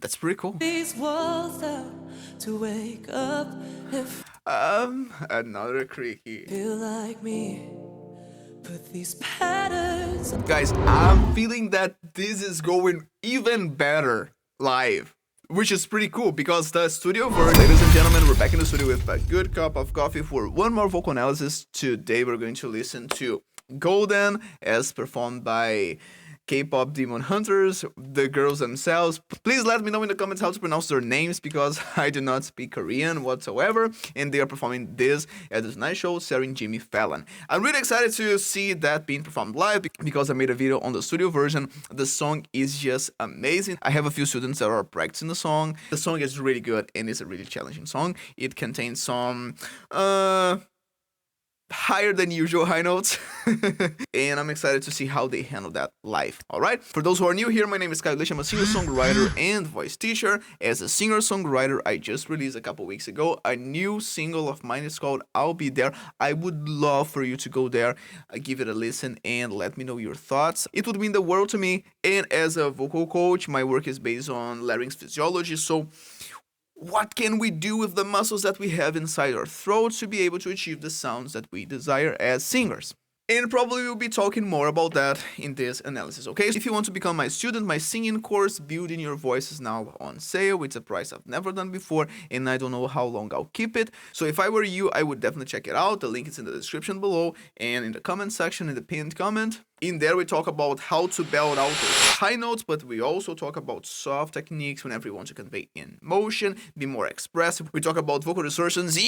that's pretty cool. These walls down to wake up if Another creaky. feel like me. Put these patterns. Guys, I'm feeling that this is going even better live, which is pretty cool because the studio version. Ladies and gentlemen, we're back in the studio with a good cup of coffee for one more vocal analysis. Today we're going to listen to Golden as performed by K-pop demon hunters, the girls themselves. Please let me know in the comments how to pronounce their names because I do not speak Korean whatsoever, and they are performing this at this nice show starring Jimmy Fallon. I'm really excited to see that being performed live because I made a video on the studio version. The song is just amazing. I have a few students that are practicing the song. The song is really good and it's a really challenging song. It contains some higher than usual high notes and I'm excited to see how they handle that live. Alright, for those who are new here, my name is Kyle. I'm a singer-songwriter and voice teacher. As a singer-songwriter, I just released a couple weeks ago a new single of mine. It's called I'll Be There. I would love for you to go there, give it a listen and let me know your thoughts. It would mean the world to me, and as a vocal coach, my work is based on larynx physiology, so what can we do with the muscles that we have inside our throats to be able to achieve the sounds that we desire as singers? And probably we'll be talking more about that in this analysis, okay? If you want to become my student, my singing course, Building Your Voice, is now on sale. It's a price I've never done before, and I don't know how long I'll keep it. So if I were you, I would definitely check it out. The link is in the description below and in the comment section, in the pinned comment. In there, we talk about how to belt out those high notes, but we also talk about soft techniques whenever you want to convey emotion, be more expressive. We talk about vocal distortions,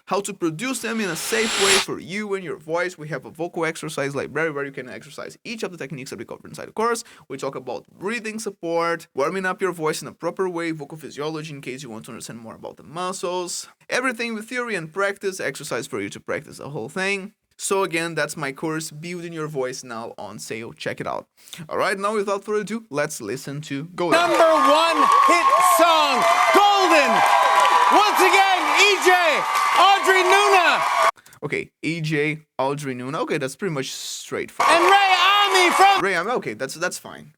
how to produce them in a safe way for you and your voice. We have a vocal exercise library where you can exercise each of the techniques that we cover inside the course. We talk about breathing support, warming up your voice in a proper way, vocal physiology in case you want to understand more about the muscles, everything with theory and practice, exercise for you to practice the whole thing. So again, that's my course, Building Your Voice, now on sale. Check it out. Alright, now without further ado, let's listen to Golden. #1 hit song, Golden! Once again, EJAY, Audrey Nuna! Okay, EJAY, Audrey Nuna. Okay, that's pretty much straightforward. And Rei Ami from Rei Ami, okay, that's fine.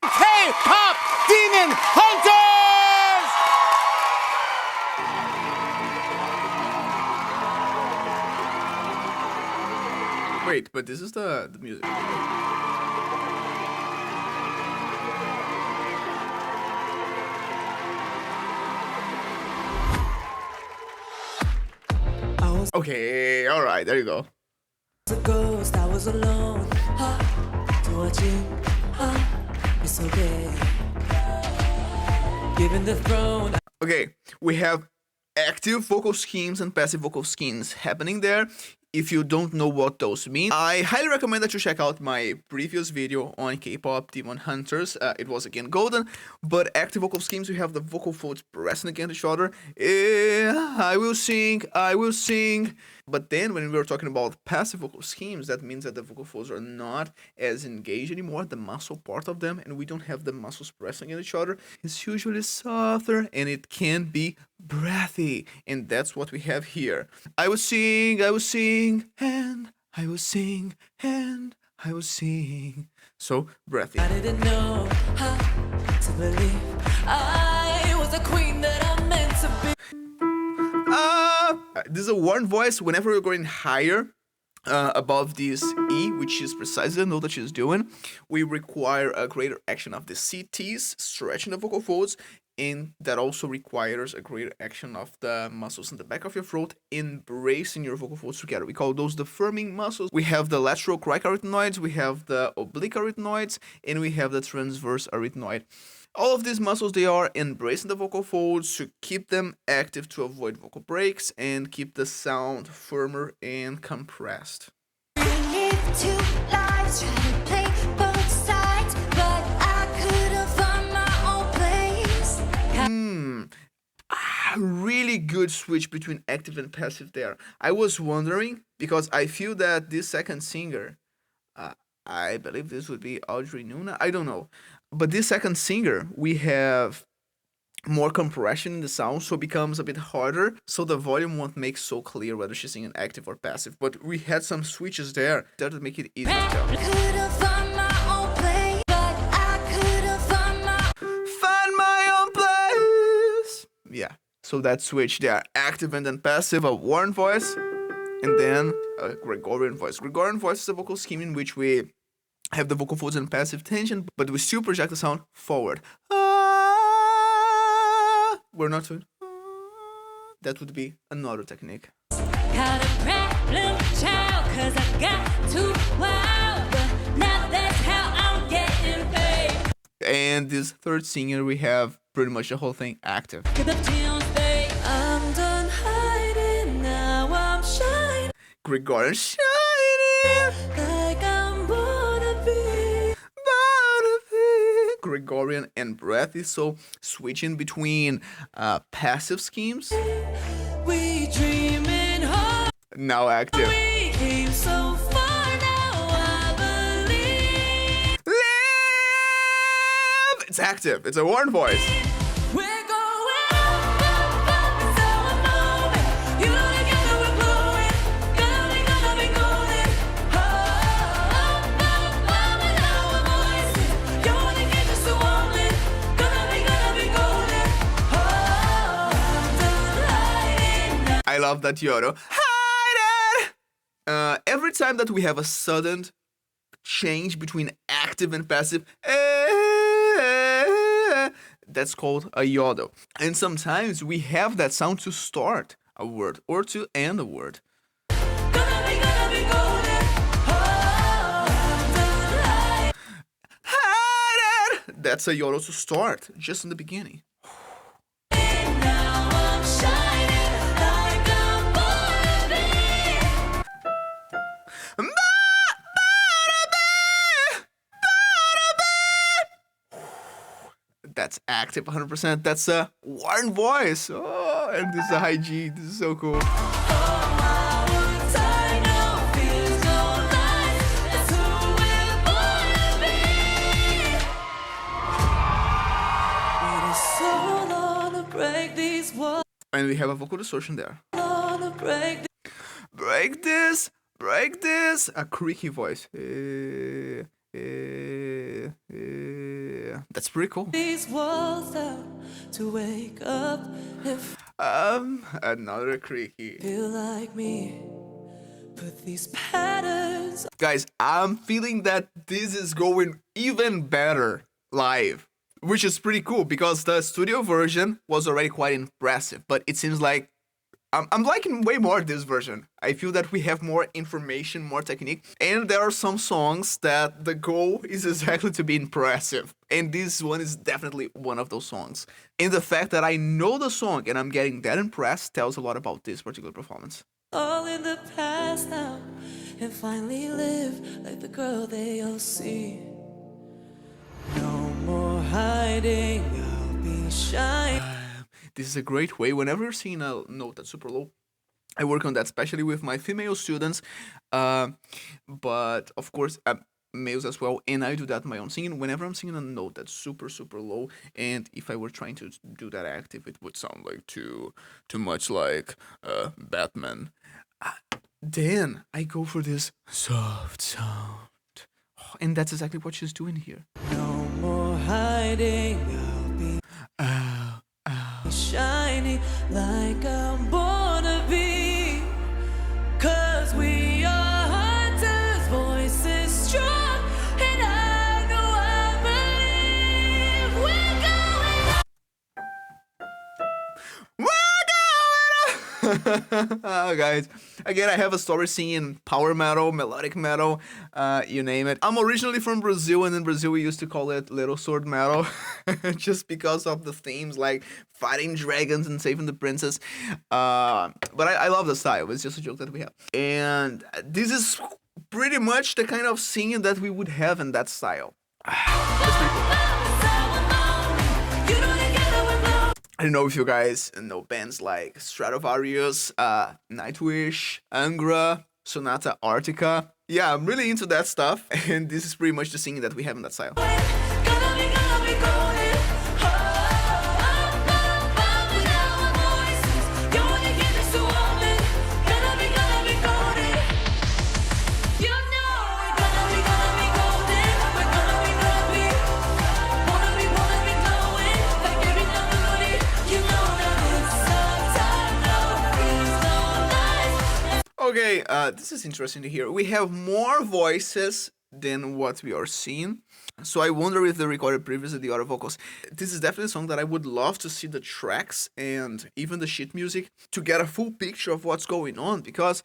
K-pop demon hunters! Wait, but this is the music. Okay, alright, there you go. A ghost, I was alone. Watching, it's okay. Given the throne. Okay, we have active vocal schemes and passive vocal schemes happening there. If you don't know what those mean, I highly recommend that you check out my previous video on K-pop demon hunters. It was again Golden, but active vocal schemes, we have the vocal folds pressing against each other. I will sing. But then when we were talking about passive vocal schemes, that means that the vocal folds are not as engaged anymore, the muscle part of them, and we don't have the muscles pressing against each other. It's usually softer and it can be breathy, and that's what we have here. I will sing, and I will sing, and I will sing. So breathy. I didn't know how to believe I was the queen that I meant to be. This is a warm voice. Whenever we're going higher above this E, which is precisely the note that she's doing, we require a greater action of the CTs, stretching the vocal folds, and that also requires a greater action of the muscles in the back of your throat, embracing your vocal folds together. We call those the firming muscles. We have the lateral cricoarytenoids, we have the oblique arytenoids, and we have the transverse arytenoid. All of these muscles, they are embracing the vocal folds to keep them active to avoid vocal breaks and keep the sound firmer and compressed. We live 2 lives, trying to play both sides, but I couldn't find my own place. Really good switch between active and passive there. I was wondering, because I feel that this second singer, I believe this would be Audrey Nuna, I don't know. But this second singer, we have more compression in the sound, so it becomes a bit harder, so the volume won't make so clear whether she's singing active or passive. But we had some switches there that would make it easy to tell. Couldn't find my own place, but I couldn't find my So that switch there, active and then passive, a warm voice, and then a Gregorian voice. Gregorian voice is a vocal scheme in which we have the vocal folds in passive tension, but we still project the sound forward. We're not doing. That would be another technique. Got a problem, child, 'cause I got too wild, but now that's how I'm getting paid. And this third singer, we have pretty much the whole thing active. Get the tunes, babe. I'm done hiding, now I'm shining Gregorian shining. like I'm gonna be. Gregorian and breathy, so switching between passive schemes, We dreaming hard, now active. we came so far, now I believe. Live! It's active, it's a warm voice. We're going up, up, up, it's our moment. You know together we're glowing, gonna be golden. Oh, up, up, up, and our voices. You wanna get just a woman, gonna be golden. Oh, I'm done hiding now. I love that yodel. Hide it! Every time that we have a sudden change between active and passive, that's called a yodel. And sometimes we have that sound to start a word or to end a word. Gonna be golden. Oh, I'm done hiding. Hide it! That's a yodel to start, just in the beginning. Now I'm shining like I'm gonna be. That's active 100%. That's a warm voice. Oh, and this is a high G. This is so cool. And we have a vocal distortion there. Break this, a creaky voice. That's pretty cool. These walls down to wake up and Another creaky. feel like me. Put these patterns. Guys, I'm feeling that this is going even better live, which is pretty cool because the studio version was already quite impressive, but it seems like I'm liking way more this version. I feel that we have more information, more technique, and there are some songs that the goal is exactly to be impressive. And this one is definitely one of those songs. And the fact that I know the song and I'm getting that impressed tells a lot about this particular performance. All in the past now, and finally live like the girl they all see. No more hiding, I'll be shining. This is a great way. Whenever you're singing a note that's super low, I work on that, especially with my female students, but of course males as well. And I do that in my own singing. Whenever I'm singing a note that's super low, and if I were trying to do that active, it would sound like too much like Batman. Then I go for this soft sound, and that's exactly what she's doing here. No more hiding, I'll be shining like I'm born to be. 'Cause we are hunters, voices strong, and I know I believe we're going up. Oh, guys, again, I have a story singing power metal, melodic metal, you name it. I'm originally from Brazil, and in Brazil we used to call it little sword metal, just because of the themes like fighting dragons and saving the princess. But I love the style. It's just a joke that we have. And this is pretty much the kind of singing that we would have in that style. That's pretty cool. I don't know if you guys know bands like Stratovarius, Nightwish, Angra, Sonata Arctica. Yeah, I'm really into that stuff, and this is pretty much the singing that we have in that style. Okay, this is interesting to hear. We have more voices than what we are seeing. So I wonder if they recorded previously the other vocals. This is definitely a song that I would love to see the tracks and even the sheet music to get a full picture of what's going on, because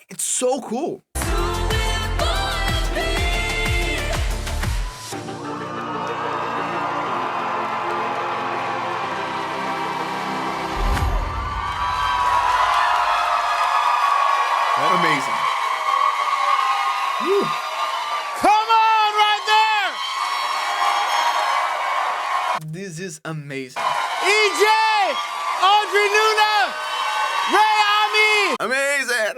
it's so cool. Amazing. Woo. Come on, right there! This is amazing. EJAY, Audrey Nuna, Rei Ami! Amazing!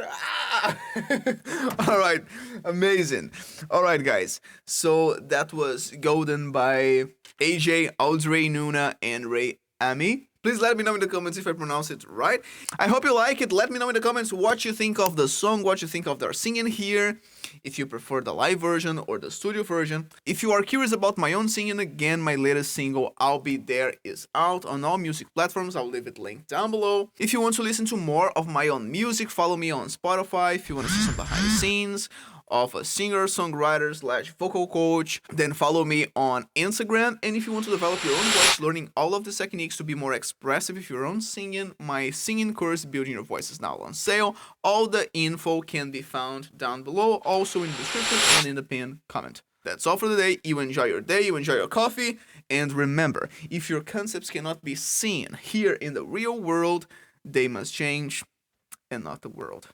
All right, amazing. All right, guys. So that was Golden by EJAY, Audrey Nuna, and Rei Ami. Please let me know in the comments if I pronounce it right. I hope you like it. Let me know in the comments what you think of the song, what you think of their singing here, if you prefer the live version or the studio version. If you are curious about my own singing, again, my latest single, I'll Be There, is out on all music platforms. I'll leave it linked down below. If you want to listen to more of my own music, follow me on Spotify. If you want to see some behind the scenes of a singer-songwriter/vocal coach, then follow me on Instagram. And if you want to develop your own voice, learning all of the techniques to be more expressive with your own singing, my singing course, Building Your Voice, is now on sale. All the info can be found down below, also in the description and in the pinned comment. That's all for today. You enjoy your day, you enjoy your coffee, and remember, if your concepts cannot be seen here in the real world, they must change and not the world.